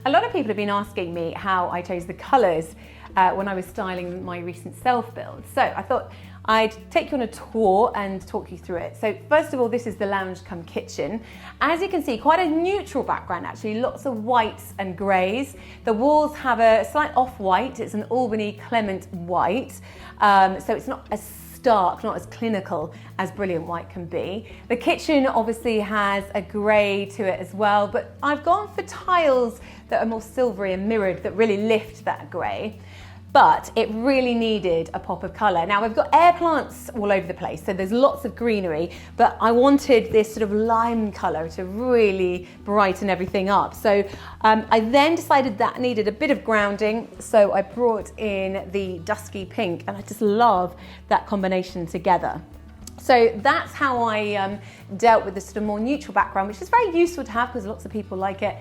A lot of people have been asking me how I chose the colours when I was styling my recent self-build. So I thought I'd take you on a tour and talk you through it. So first of all, this is the lounge cum kitchen. As you can see, quite a neutral background actually, lots of whites and greys. The walls have a slight off-white, it's an Albany Clement white, so it's not as stark, not as clinical as Brilliant White can be. The kitchen obviously has a grey to it as well, but I've gone for tiles that are more silvery and mirrored that really lift that grey. But it really needed a pop of colour. Now we've got air plants all over the place, so there's lots of greenery, but I wanted this sort of lime colour to really brighten everything up. So I then decided that needed a bit of grounding, so I brought in the dusky pink, and I just love that combination together. So that's how I dealt with this sort of more neutral background, which is very useful to have because lots of people like it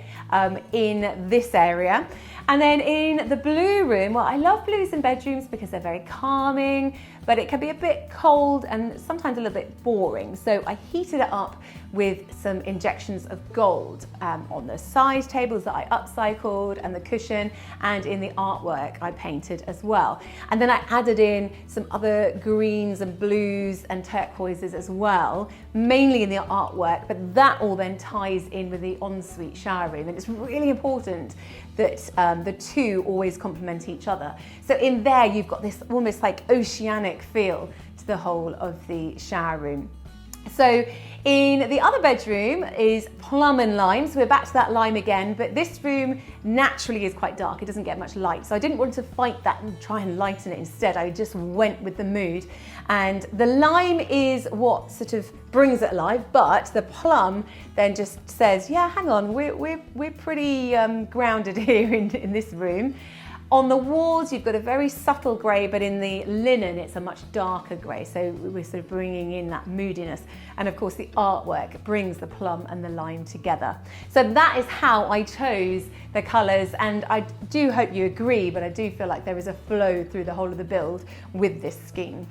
in this area. And then in the blue room, well, I love blues in bedrooms because they're very calming, but it can be a bit cold and sometimes a little bit boring. So I heated it up with some injections of gold on the side tables that I upcycled and the cushion, and in the artwork I painted as well. And then I added in some other greens and blues and turquoises as well, mainly in the artwork, but that all then ties in with the ensuite shower room. And it's really important that the two always complement each other. So in there you've got this almost like oceanic feel to the whole of the shower room. So in the other bedroom is plum and lime, so we're back to that lime again, but this room naturally is quite dark, it doesn't get much light, so I didn't want to fight that and try and lighten it instead. I just went with the mood, and the lime is what sort of brings it alive, but the plum then just says, yeah, hang on, we're pretty grounded here in this room. On the walls, you've got a very subtle grey, but in the linen, it's a much darker grey. So we're sort of bringing in that moodiness. And of course, the artwork brings the plum and the lime together. So that is how I chose the colours. And I do hope you agree, but I do feel like there is a flow through the whole of the build with this scheme.